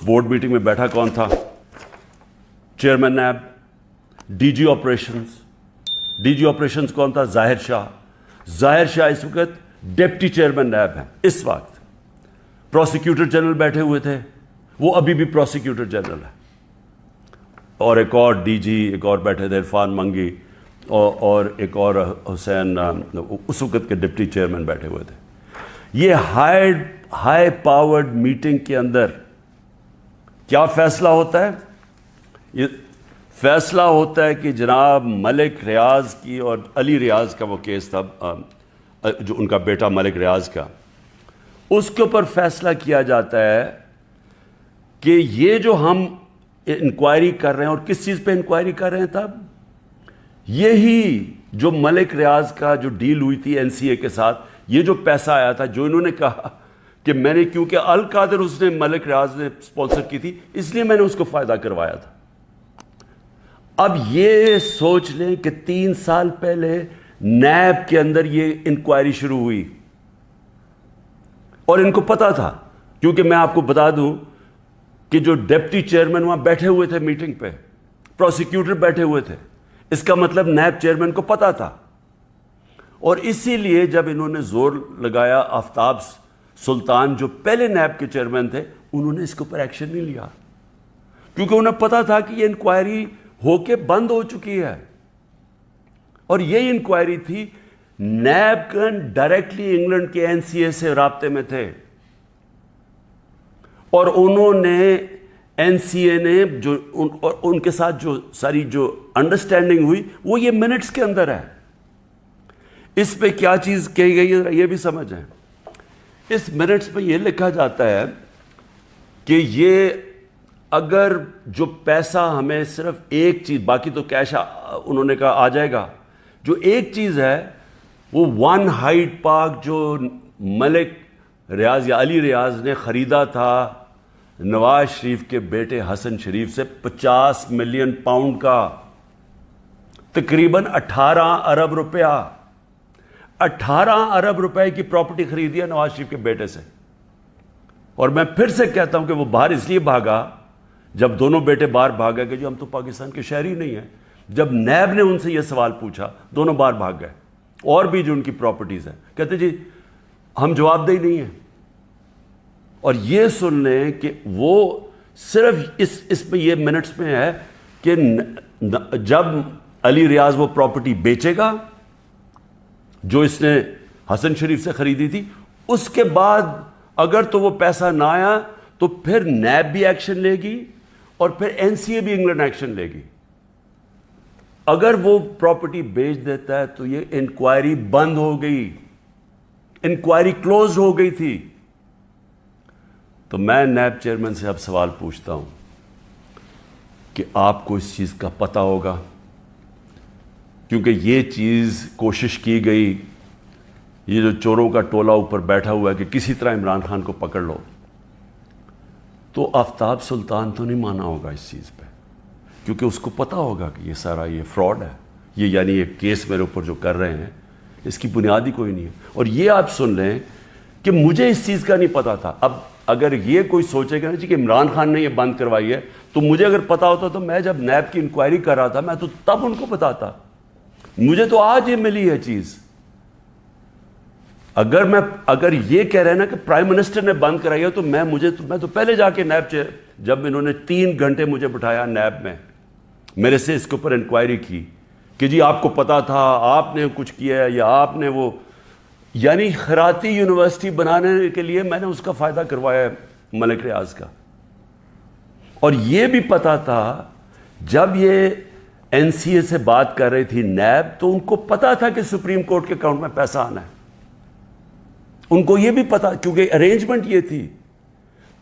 Board meeting میں بیٹھا کون تھا؟ Chairman NAB. D G operations کون تھا؟ ظاہر شاہ. ظاہر شاہ اس وقت ڈپٹی چیئرمین نیب ہیں اس وقت. پروسیکیوٹر جنرل بیٹھے ہوئے تھے، وہ ابھی بھی پروسیکیوٹر جنرل ہے. اور ایک اور ڈی جی ایک اور بیٹھے تھے، عرفان منگی، اور ایک اور حسین، اس وقت کے ڈپٹی چیئرمین بیٹھے ہوئے تھے. یہ ہائی پاورڈ میٹنگ کے اندر کیا فیصلہ ہوتا ہے؟ یہ فیصلہ ہوتا ہے کہ جناب ملک ریاض کی اور علی ریاض کا وہ کیس تھا، جو ان کا بیٹا ملک ریاض کا، اس کے اوپر فیصلہ کیا جاتا ہے کہ یہ جو ہم انکوائری کر رہے ہیں، اور کس چیز پہ انکوائری کر رہے ہیں تب؟ یہی جو ملک ریاض کا جو ڈیل ہوئی تھی این سی اے کے ساتھ، یہ جو پیسہ آیا تھا، جو انہوں نے کہا کہ میں نے، کیونکہ القادر اس نے ملک ریاض نے سپانسر کی تھی، اس لیے میں نے اس کو فائدہ کروایا تھا. اب یہ سوچ لیں کہ 3 سال پہلے نیب کے اندر یہ انکوائری شروع ہوئی، اور ان کو پتا تھا، کیونکہ میں آپ کو بتا دوں کہ جو ڈپٹی چیئرمین وہاں بیٹھے ہوئے تھے میٹنگ پہ، پروسیکیوٹر بیٹھے ہوئے تھے، اس کا مطلب نیب چیئرمین کو پتا تھا. اور اسی لیے جب انہوں نے زور لگایا، آفتاب سلطان جو پہلے نیب کے چیئرمین تھے، انہوں نے اس کے اوپر ایکشن نہیں لیا، کیونکہ انہیں پتا تھا کہ یہ انکوائری ہو کے بند ہو چکی ہے. اور یہ انکوائری تھی، نیب کن ڈائریکٹلی انگلینڈ کے این سی اے سے رابطے میں تھے، اور انہوں نے این سی اے نے جو ان کے ساتھ جو ساری جو انڈرسٹینڈنگ ہوئی، وہ یہ منٹس کے اندر ہے. اس پہ کیا چیز کہی گئی ہے یہ بھی سمجھیں. اس منٹس پہ یہ لکھا جاتا ہے کہ یہ اگر جو پیسہ ہمیں صرف ایک چیز، باقی تو کیش انہوں نے کہا آ جائے گا، جو ایک چیز ہے وہ 1 ہائیڈ پارک جو ملک ریاض یا علی ریاض نے خریدا تھا نواز شریف کے بیٹے حسن شریف سے 50 ملین پاؤنڈ کا، تقریباً 18 ارب روپیہ، 18 ارب روپے کی پراپرٹی خریدی ہے نواز شریف کے بیٹے سے. اور میں پھر سے کہتا ہوں کہ وہ باہر اس لیے بھاگا، جب دونوں بیٹے باہر بھاگ گئے کہ جو ہم تو پاکستان کے شہری نہیں ہیں. جب نیب نے ان سے یہ سوال پوچھا، دونوں باہر بھاگ گئے. اور بھی جو ان کی پراپرٹیز ہیں، کہتے جی ہم جواب دہی نہیں ہیں. اور یہ سن لیں کہ وہ صرف اس میں یہ منٹس میں ہے کہ جب علی ریاض وہ پراپرٹی بیچے گا جو اس نے حسن شریف سے خریدی تھی، اس کے بعد اگر تو وہ پیسہ نہ آیا تو پھر نیب بھی ایکشن لے گی، اور پھر این سی اے بھی انگلینڈ ایکشن لے گی. اگر وہ پراپرٹی بیچ دیتا ہے تو یہ انکوائری بند ہو گئی، انکوائری کلوز ہو گئی تھی. تو میں نیب چیئرمین سے اب سوال پوچھتا ہوں کہ آپ کو اس چیز کا پتہ ہوگا، کیونکہ یہ چیز کوشش کی گئی، یہ جو چوروں کا ٹولہ اوپر بیٹھا ہوا ہے کہ کسی طرح عمران خان کو پکڑ لو، تو آفتاب سلطان تو نہیں مانا ہوگا اس چیز پہ، کیونکہ اس کو پتہ ہوگا کہ یہ سارا یہ فراڈ ہے، یہ یعنی یہ کیس میرے اوپر جو کر رہے ہیں اس کی بنیاد ہی کوئی نہیں ہے. اور یہ آپ سن لیں کہ مجھے اس چیز کا نہیں پتا تھا. اب اگر یہ کوئی سوچے گا کہ عمران خان نے یہ بند کروائی ہے، تو مجھے اگر پتا ہوتا تو میں جب نیب کی انکوائری کر رہا تھا میں تو تب ان کو بتاتا. مجھے تو آج یہ ملی ہے چیز. اگر یہ کہہ رہے ہیں نا کہ پرائم منسٹر نے بند کرائی ہے، تو میں تو پہلے جا کے نیب جب انہوں نے 3 گھنٹے مجھے بٹھایا نیب میں، میرے سے اس کے اوپر انکوائری کی کہ جی آپ کو پتا تھا، آپ نے کچھ کیا ہے، یا آپ نے وہ، یعنی خیراتی یونیورسٹی بنانے کے لیے میں نے اس کا فائدہ کروایا ہے ملک ریاض کا. اور یہ بھی پتا تھا جب یہ این سی اے سے بات کر رہی تھی نیب، تو ان کو پتا تھا کہ سپریم کورٹ کے اکاؤنٹ میں پیسہ آنا ہے. ان کو یہ بھی پتا، کیونکہ ارینجمنٹ یہ تھی،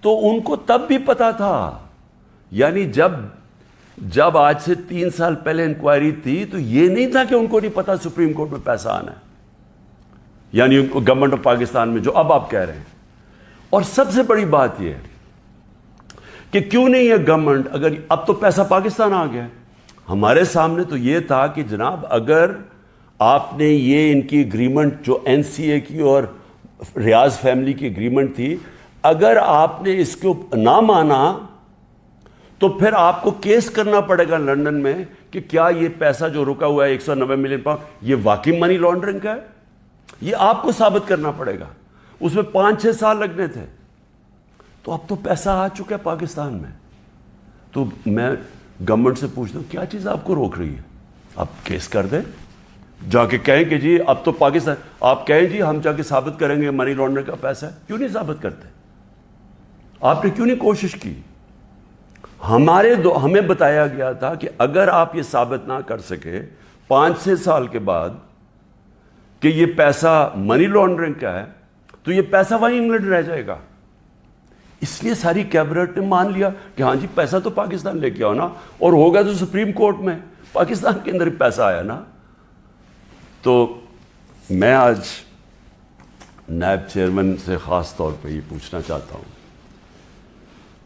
تو ان کو تب بھی پتا تھا. یعنی جب آج سے 3 سال پہلے انکوائری تھی تو یہ نہیں تھا کہ ان کو نہیں پتا سپریم کورٹ میں پیسہ آنا ہے، یعنی گورنمنٹ آف پاکستان میں جو اب آپ کہہ رہے ہیں. اور سب سے بڑی بات یہ ہے کہ کیوں نہیں ہے گورنمنٹ، اگر اب تو پیسہ پاکستان آ گیا. ہمارے سامنے تو یہ تھا کہ جناب اگر آپ نے یہ ان کی اگریمنٹ جو این سی اے کی اور ریاض فیملی کی اگریمنٹ تھی، اگر آپ نے اس کو نہ مانا تو پھر آپ کو کیس کرنا پڑے گا لندن میں کہ کیا یہ پیسہ جو رکا ہوا ہے 190 ملین پاؤنڈ یہ واقعی منی لانڈرنگ کا ہے. یہ آپ کو ثابت کرنا پڑے گا. اس میں 5-6 سال لگنے تھے. تو اب تو پیسہ آ چکا ہے پاکستان میں. تو میں گورنمنٹ سے پوچھتا ہوں کیا چیز آپ کو روک رہی ہے؟ آپ کیس کر دیں, جا کے کہیں کہ جی اب تو پاکستان, آپ کہیں جی ہم جا کے ثابت کریں گے منی لانڈرنگ کا پیسہ ہے. کیوں نہیں ثابت کرتے؟ آپ نے کیوں نہیں کوشش کی؟ ہمیں بتایا گیا تھا کہ اگر آپ یہ ثابت نہ کر سکے 5-6 سال کے بعد کہ یہ پیسہ منی لانڈرنگ کا ہے تو یہ پیسہ وہیں انگلینڈ رہ جائے گا. اس لیے ساری کیبنٹ نے مان لیا کہ ہاں جی پیسہ تو پاکستان لے کے آؤ نا, اور ہوگا تو سپریم کورٹ میں پاکستان کے اندر پیسہ آیا نا. تو میں آج نائب چیئرمین سے خاص طور پہ یہ پوچھنا چاہتا ہوں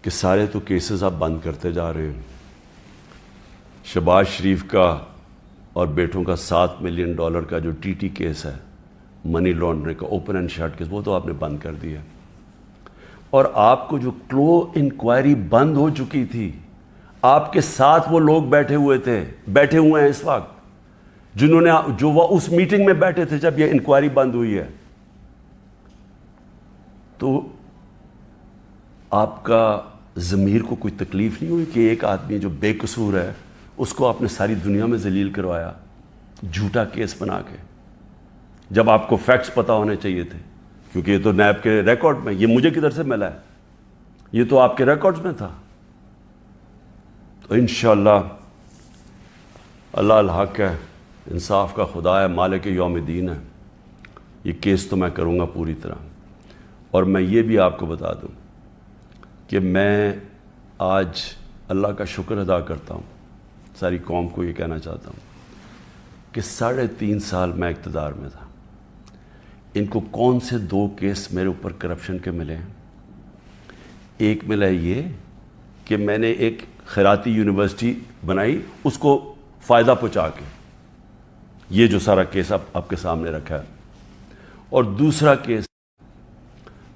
کہ سارے تو کیسز آپ بند کرتے جا رہے ہیں. شہباز شریف کا اور بیٹوں کا $7 ملین کا جو TT کیس ہے منی لانڈرنگ کا, اوپن اینڈ شٹ کیس, وہ تو آپ نے بند کر دیا. اور آپ کو جو کلو انکوائری بند ہو چکی تھی, آپ کے ساتھ وہ لوگ بیٹھے ہوئے ہیں اس وقت جنہوں نے جو وہ اس میٹنگ میں بیٹھے تھے جب یہ انکوائری بند ہوئی ہے. تو آپ کا ضمیر کو کوئی تکلیف نہیں ہوئی کہ ایک آدمی جو بے قصور ہے اس کو آپ نے ساری دنیا میں ذلیل کروایا جھوٹا کیس بنا کے, جب آپ کو فیکٹس پتہ ہونے چاہیے تھے؟ کیونکہ یہ تو نیب کے ریکارڈ میں, یہ مجھے کدھر سے ملا ہے, یہ تو آپ کے ریکارڈز میں تھا. تو انشاءاللہ اللہ الحق ہے, انصاف کا خدا ہے, مالک یوم الدین ہے. یہ کیس تو میں کروں گا پوری طرح. اور میں یہ بھی آپ کو بتا دوں کہ میں آج اللہ کا شکر ادا کرتا ہوں, ساری قوم کو یہ کہنا چاہتا ہوں کہ 3.5 سال میں اقتدار میں تھا. ان کو کون سے 2 کیس میرے اوپر کرپشن کے ملے ہیں؟ ایک ملا یہ کہ میں نے ایک خیراتی یونیورسٹی بنائی اس کو فائدہ پہنچا کے, یہ جو سارا کیس آپ کے سامنے رکھا ہے. اور دوسرا کیس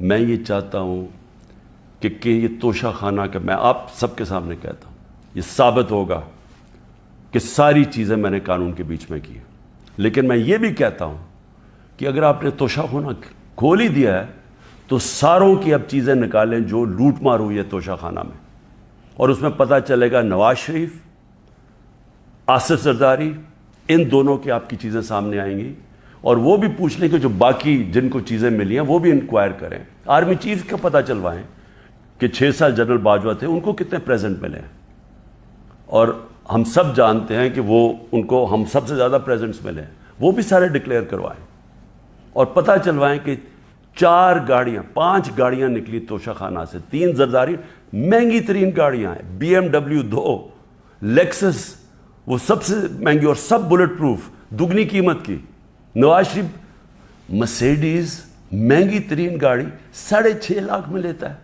میں یہ چاہتا ہوں کہ یہ توشہ خانہ کا, میں آپ سب کے سامنے کہتا ہوں, یہ ثابت ہوگا کہ ساری چیزیں میں نے قانون کے بیچ میں کی. لیکن میں یہ بھی کہتا ہوں کہ اگر آپ نے توشہ خانہ کھول ہی دیا ہے تو ساروں کی اب چیزیں نکالیں جو لوٹ مار ہوئی ہے توشہ خانہ میں, اور اس میں پتہ چلے گا نواز شریف, آصف زرداری, ان دونوں کی آپ کی چیزیں سامنے آئیں گی. اور وہ بھی پوچھ لیں کہ جو باقی جن کو چیزیں ملی ہیں وہ بھی انکوائر کریں. آرمی چیف کا پتہ چلوائیں کہ 6 سال جنرل باجوہ تھے, ان کو کتنے پریزنٹ ملے ہیں. اور ہم سب جانتے ہیں کہ وہ ان کو ہم سب سے زیادہ پریزنٹس ملے ہیں, وہ بھی سارے ڈکلیئر کروائیں. اور پتہ چلوائیں کہ 5 گاڑیاں نکلی توشہ خانہ سے, 3 زرداری, مہنگی ترین گاڑیاں ہیں, BMW 2, لیکسس وہ سب سے مہنگی اور سب بلٹ پروف, دگنی قیمت کی. نواز شریف مرسیڈیز مہنگی ترین گاڑی 6.5 لاکھ میں لیتا ہے.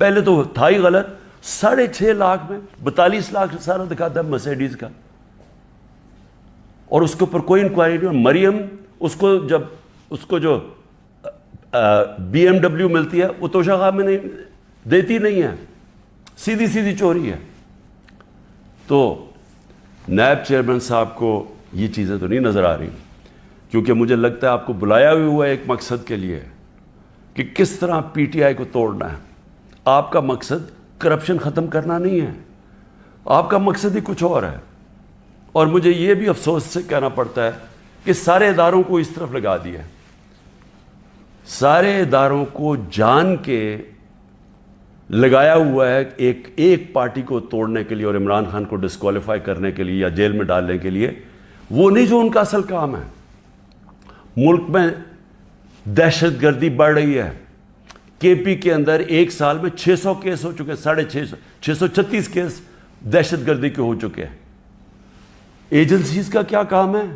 پہلے تو تھا ہی غلط, 6.5 لاکھ میں 42 لاکھ سارا دکھاتا ہے مرسیڈیز کا, اور اس کے اوپر کوئی انکوائری نہیں. اور مریم اس کو جو BMW ملتی ہے وہ توشہ خانہ میں نہیں دیتی نہیں ہے, سیدھی چوری ہے. تو نائب چیئرمین صاحب کو یہ چیزیں تو نہیں نظر آ رہی, کیونکہ مجھے لگتا ہے آپ کو بلایا بھی ہوا ہے ایک مقصد کے لیے کہ کس طرح PTI کو توڑنا ہے. آپ کا مقصد کرپشن ختم کرنا نہیں ہے, آپ کا مقصد ہی کچھ اور ہے. اور مجھے یہ بھی افسوس سے کہنا پڑتا ہے کہ سارے اداروں کو اس طرف لگا دیا, سارے اداروں کو جان کے لگایا ہوا ہے ایک پارٹی کو توڑنے کے لیے اور عمران خان کو ڈسکوالیفائی کرنے کے لیے یا جیل میں ڈالنے کے لیے. وہ نہیں جو ان کا اصل کام ہے. ملک میں دہشت گردی بڑھ رہی ہے. KP کے اندر ایک سال میں 600 کیس ہو چکے, 636 کیس دہشت گردی کے ہو چکے ہیں. ایجنسیز کا کیا کام ہے؟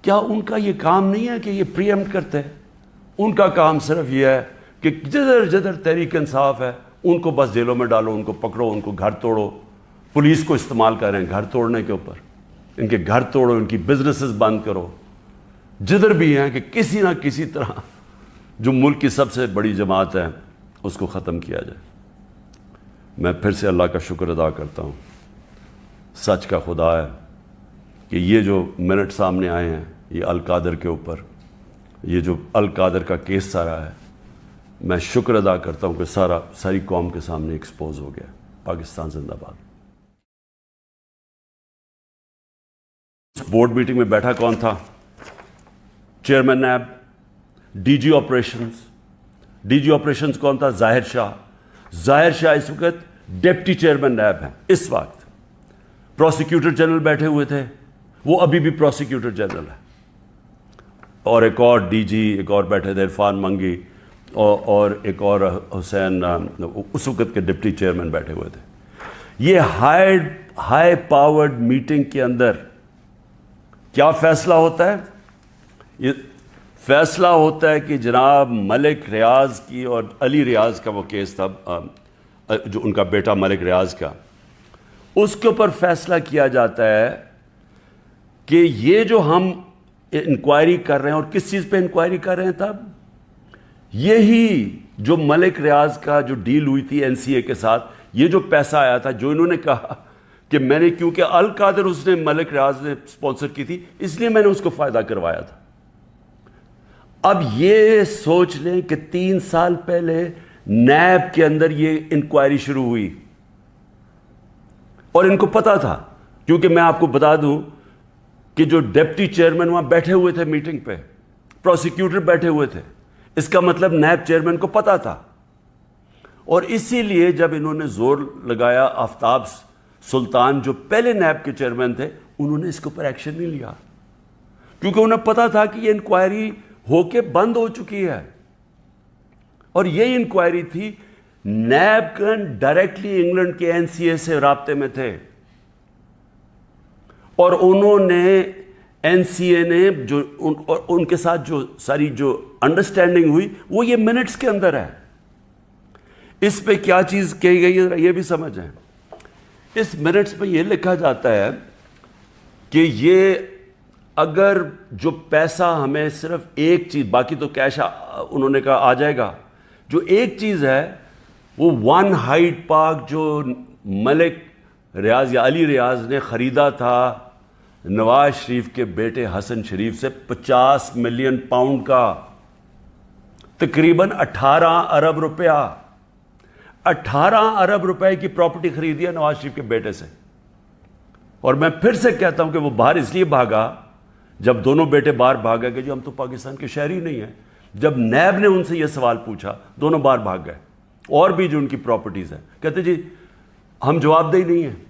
کیا ان کا یہ کام نہیں ہے کہ یہ پری ایمپٹ کرتے ہیں؟ ان کا کام صرف یہ ہے کہ جدھر تحریک انصاف ہے ان کو بس جیلوں میں ڈالو, ان کو پکڑو, ان کو گھر توڑو. پولیس کو استعمال کر رہے ہیں گھر توڑنے کے اوپر, ان کے گھر توڑو, ان کی بزنسز بند کرو, جدھر بھی ہیں کہ کسی نہ کسی طرح جو ملک کی سب سے بڑی جماعت ہے اس کو ختم کیا جائے. میں پھر سے اللہ کا شکر ادا کرتا ہوں، سچ کا خدا ہے کہ یہ جو منٹ سامنے آئے ہیں یہ القادر کے اوپر، یہ جو القادر کا کیس سارا ہے، میں شکر ادا کرتا ہوں کہ ساری قوم کے سامنے ایکسپوز ہو گیا۔ پاکستان زندہ باد۔ بورڈ میٹنگ میں بیٹھا کون تھا؟ Chairman NAB, D G operations کون تھا؟ ظاہر شاہ اس وقت ڈپٹی چیئرمین نیب ہیں اس وقت۔ پروسیکیوٹر جنرل بیٹھے ہوئے تھے، وہ ابھی بھی پروسیکیوٹر جنرل ہے، اور ایک اور ڈی جی ایک اور بیٹھے تھے عرفان منگی، اور ایک اور حسین اس وقت کے ڈپٹی چیئرمین بیٹھے ہوئے تھے۔ یہ ہائی پاورڈ میٹنگ کے اندر کیا فیصلہ ہوتا ہے؟ یہ فیصلہ ہوتا ہے کہ جناب ملک ریاض کی اور علی ریاض کا وہ کیس تھا، جو ان کا بیٹا ملک ریاض کا، اس کے اوپر فیصلہ کیا جاتا ہے کہ یہ جو ہم انکوائری کر رہے ہیں، اور کس چیز پہ انکوائری کر رہے ہیں تب؟ یہی جو ملک ریاض کا جو ڈیل ہوئی تھی این سی اے کے ساتھ، یہ جو پیسہ آیا تھا، جو انہوں نے کہا کہ میں نے، کیونکہ القادر اس نے ملک ریاض نے سپانسر کی تھی، اس لیے میں نے اس کو فائدہ کروایا تھا۔ اب یہ سوچ لیں کہ 3 سال پہلے نیب کے اندر یہ انکوائری شروع ہوئی، اور ان کو پتا تھا، کیونکہ میں آپ کو بتا دوں کہ جو ڈپٹی چیئرمین وہاں بیٹھے ہوئے تھے میٹنگ پہ، پروسیکیوٹر بیٹھے ہوئے تھے، اس کا مطلب نیب چیئرمین کو پتا تھا۔ اور اسی لیے جب انہوں نے زور لگایا، آفتاب سلطان جو پہلے نیب کے چیئرمین تھے، انہوں نے اس کے اوپر ایکشن نہیں لیا، کیونکہ انہیں پتا تھا کہ یہ انکوائری ہو کے بند ہو چکی ہے۔ اور یہ انکوائری تھی، نیب ڈائریکٹلی انگلینڈ کے این سی اے سے رابطے میں تھے، اور انہوں نے این سی اے نے جو ان کے ساتھ جو ساری جو انڈرسٹینڈنگ ہوئی، وہ یہ منٹس کے اندر ہے۔ اس پہ کیا چیز کہی گئی ہے یہ بھی سمجھیں۔ اس منٹس میں یہ لکھا جاتا ہے کہ یہ اگر جو پیسہ ہمیں صرف ایک چیز، باقی تو کیش انہوں نے کہا آ جائے گا، جو ایک چیز ہے وہ 1 ہائیڈ پارک جو ملک ریاض یا علی ریاض نے خریدا تھا نواز شریف کے بیٹے حسن شریف سے 50 ملین پاؤنڈ کا، تقریباً 18 ارب روپیہ، 18 ارب روپے کی پراپرٹی خریدی ہے نواز شریف کے بیٹے سے۔ اور میں پھر سے کہتا ہوں کہ وہ باہر اس لیے بھاگا، جب دونوں بیٹے باہر بھاگے کہ جو ہم تو پاکستان کے شہری نہیں ہیں، جب نیب نے ان سے یہ سوال پوچھا، دونوں باہر بھاگ گئے۔ اور بھی جو ان کی پراپرٹیز ہیں، کہتے جی ہم جواب دہ نہیں ہیں۔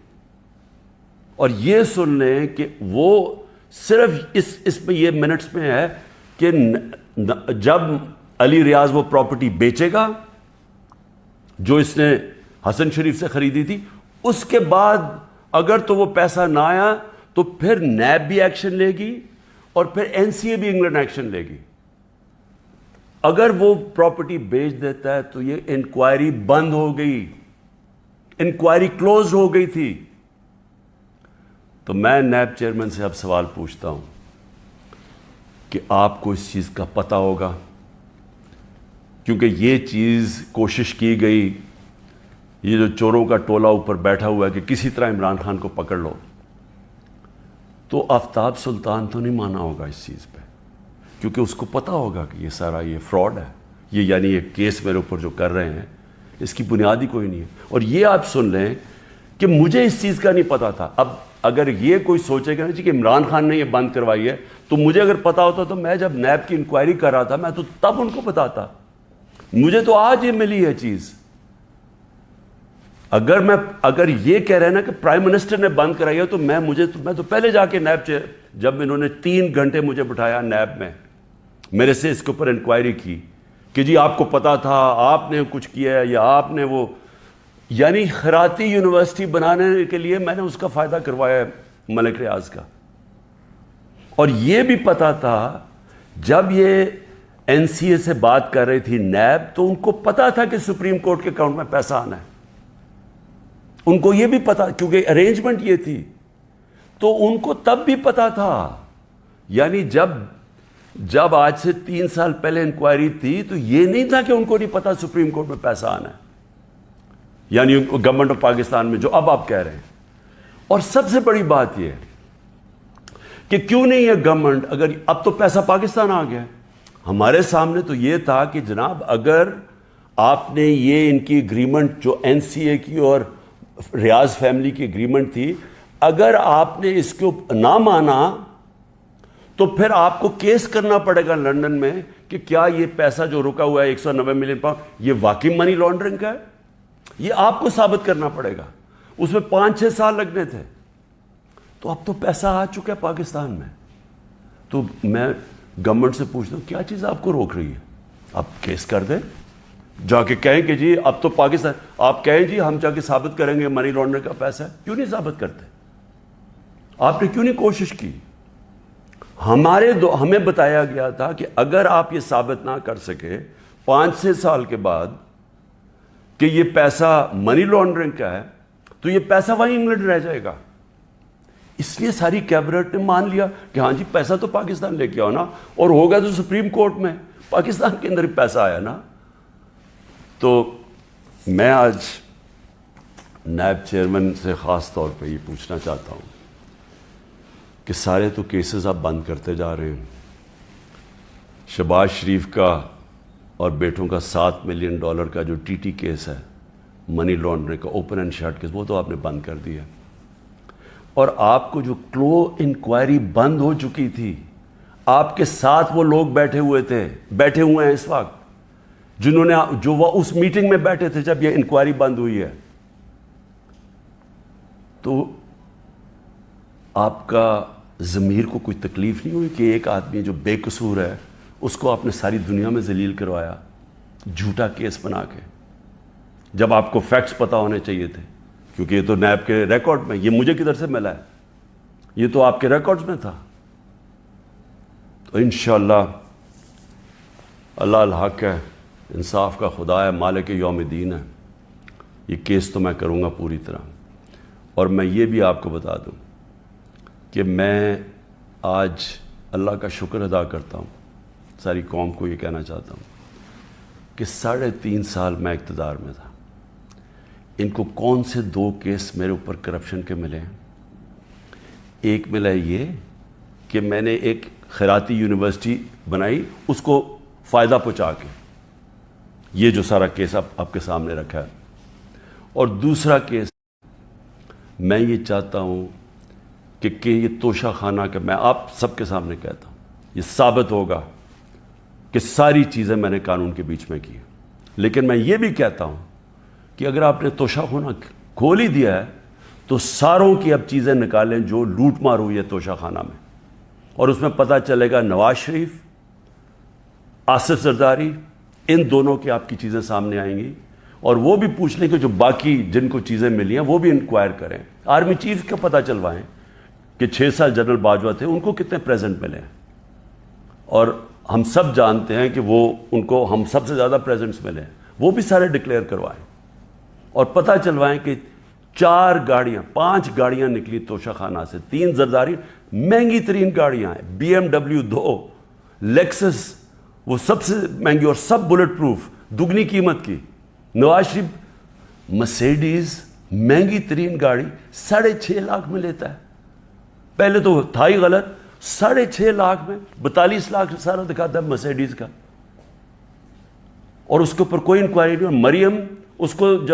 اور یہ سن لیں کہ وہ صرف اس میں یہ منٹس میں ہے کہ جب علی ریاض وہ پراپرٹی بیچے گا جو اس نے حسن شریف سے خریدی تھی، اس کے بعد اگر تو وہ پیسہ نہ آیا تو پھر نیب بھی ایکشن لے گی، اور پھر این سی اے بھی انگلینڈ ایکشن لے گی۔ اگر وہ پراپرٹی بیچ دیتا ہے تو یہ انکوائری بند ہو گئی، انکوائری کلوز ہو گئی تھی۔ تو میں نیب چیئرمین سے اب سوال پوچھتا ہوں کہ آپ کو اس چیز کا پتہ ہوگا، کیونکہ یہ چیز کوشش کی گئی، یہ جو چوروں کا ٹولہ اوپر بیٹھا ہوا ہے کہ کسی طرح عمران خان کو پکڑ لو، تو آفتاب سلطان تو نہیں مانا ہوگا اس چیز پہ، کیونکہ اس کو پتہ ہوگا کہ یہ سارا یہ فراڈ ہے، یہ یعنی یہ کیس میرے اوپر جو کر رہے ہیں اس کی بنیاد ہی کوئی نہیں ہے۔ اور یہ آپ سن لیں کہ مجھے اس چیز کا نہیں پتا تھا۔ اب اگر یہ کوئی سوچے گا نا جی کہ عمران خان نے یہ بند کروائی ہے، تو مجھے اگر پتا ہوتا تو میں جب نیب کی انکوائری کر رہا تھا میں تو تب ان کو بتاتا۔ مجھے تو آج یہ ملی ہے چیز۔ اگر یہ کہہ رہے ہیں نا کہ پرائم منسٹر نے بند کرائی ہے، تو میں تو پہلے جا کے نیب جب انہوں نے 3 گھنٹے مجھے بٹھایا نیب میں، میرے سے اس کے اوپر انکوائری کی کہ جی آپ کو پتا تھا، آپ نے کچھ کیا ہے، یا آپ نے وہ، یعنی خیراتی یونیورسٹی بنانے کے لیے میں نے اس کا فائدہ کروایا ہے ملک ریاض کا۔ اور یہ بھی پتا تھا جب یہ این سی اے سے بات کر رہی تھی نیب، تو ان کو پتا تھا کہ سپریم کورٹ کے اکاؤنٹ میں پیسہ آنا ہے، ان کو یہ بھی پتا، کیونکہ ارینجمنٹ یہ تھی، تو ان کو تب بھی پتا تھا۔ یعنی جب آج سے 3 سال پہلے انکوائری تھی تو یہ نہیں تھا کہ ان کو نہیں پتا سپریم کورٹ میں پیسہ آنا ہے۔ یعنی گورنمنٹ آف پاکستان میں جو اب آپ کہہ رہے ہیں. اور سب سے بڑی بات یہ ہے کہ کیوں نہیں ہے گورنمنٹ, اگر اب تو پیسہ پاکستان آ گیا ہے, ہمارے سامنے تو یہ تھا کہ جناب اگر آپ نے یہ ان کی اگریمنٹ جو این سی اے کی اور ریاض فیملی کی اگریمنٹ تھی, اگر آپ نے اس کو نہ مانا تو پھر آپ کو کیس کرنا پڑے گا لندن میں کہ کیا یہ پیسہ جو رکا ہوا ہے 190 ملین پاؤنڈ یہ واقعی منی لانڈرنگ کا ہے. یہ آپ کو ثابت کرنا پڑے گا. اس میں 5-6 سال لگنے تھے. تو اب تو پیسہ آ چکا ہے پاکستان میں. تو میں گورنمنٹ سے پوچھتا ہوں کیا چیز آپ کو روک رہی ہے؟ آپ کیس کر دیں, جا کے کہیں کہ جی اب تو پاکستان, آپ کہیں جی ہم جا کے ثابت کریں گے منی لانڈرنگ کا پیسہ ہے. کیوں نہیں ثابت کرتے؟ آپ نے کیوں نہیں کوشش کی؟ ہمیں بتایا گیا تھا کہ اگر آپ یہ ثابت نہ کر سکے 5-6 سال کے بعد کہ یہ پیسہ منی لانڈرنگ کا ہے تو یہ پیسہ وہیں انگلینڈ رہ جائے گا. اس لیے ساری کیبنٹ نے مان لیا کہ ہاں جی پیسہ تو پاکستان لے کے آؤ نا, اور ہوگا تو سپریم کورٹ میں پاکستان کے اندر پیسہ آیا نا. تو میں آج نائب چیئرمین سے خاص طور پہ یہ پوچھنا چاہتا ہوں کہ سارے تو کیسز آپ بند کرتے جا رہے ہیں. شہباز شریف کا اور بیٹوں کا $7 ملین کا جو ٹی ٹی کیس ہے منی لانڈرنگ کا, اوپن اینڈ شٹ کیس, وہ تو آپ نے بند کر دیا. اور آپ کو جو کلو انکوائری بند ہو چکی تھی, آپ کے ساتھ وہ لوگ بیٹھے ہوئے ہیں اس وقت جنہوں نے جو وہ اس میٹنگ میں بیٹھے تھے جب یہ انکوائری بند ہوئی ہے. تو آپ کا ضمیر کو کوئی تکلیف نہیں ہوئی کہ ایک آدمی جو بے قصور ہے اس کو آپ نے ساری دنیا میں ذلیل کروایا جھوٹا کیس بنا کے, جب آپ کو فیکٹس پتہ ہونے چاہیے تھے؟ کیونکہ یہ تو نیب کے ریکارڈ میں, یہ مجھے کدھر سے ملا ہے, یہ تو آپ کے ریکارڈز میں تھا. تو انشاءاللہ اللہ الحق ہے, انصاف کا خدا ہے, مالک یوم الدین ہے, یہ کیس تو میں کروں گا پوری طرح. اور میں یہ بھی آپ کو بتا دوں کہ میں آج اللہ کا شکر ادا کرتا ہوں, ساری قوم کو یہ کہنا چاہتا ہوں کہ 3.5 سال میں اقتدار میں تھا. ان کو کون سے 2 کیس میرے اوپر کرپشن کے ملے ہیں؟ ایک ملا یہ کہ میں نے ایک خیراتی یونیورسٹی بنائی, اس کو فائدہ پہنچا کے, یہ جو سارا کیس آپ کے سامنے رکھا ہے. اور دوسرا کیس میں یہ چاہتا ہوں کہ یہ توشہ خانہ کا, میں آپ سب کے سامنے کہتا ہوں, یہ ثابت ہوگا کہ ساری چیزیں میں نے قانون کے بیچ میں کی. لیکن میں یہ بھی کہتا ہوں کہ اگر آپ نے توشہ خانہ کھول ہی دیا ہے تو ساروں کی اب چیزیں نکالیں جو لوٹ مار ہوئی ہے توشہ خانہ میں, اور اس میں پتہ چلے گا نواز شریف, آصف زرداری, ان دونوں کی آپ کی چیزیں سامنے آئیں گی. اور وہ بھی پوچھ لیں کہ جو باقی جن کو چیزیں ملی ہیں وہ بھی انکوائر کریں. آرمی چیف کا پتہ چلوائیں کہ 6 سال جنرل باجوہ تھے, ان کو کتنے پریزنٹ ملے ہیں. اور ہم سب جانتے ہیں کہ ان کو ہم سب سے زیادہ پریزنٹس ملے ہیں, وہ بھی سارے ڈکلیئر کروائیں. اور پتہ چلوائیں کہ 5 گاڑیاں نکلی توشہ خانہ سے, 3 زرداری, مہنگی ترین گاڑیاں ہیں, BMW 2, لیکسس وہ سب سے مہنگی, اور سب بلٹ پروف, دگنی قیمت کی. نواز شریف مرسیڈیز مہنگی ترین گاڑی 6.5 لاکھ میں لیتا ہے. پہلے تو تھا ہی غلط, 6.5 لاکھ میں 42 لاکھ سارا دکھاتا ہے مرسیڈیز کا, اور اس کے اوپر کوئی انکوائری نہیں. مریم اس کو جب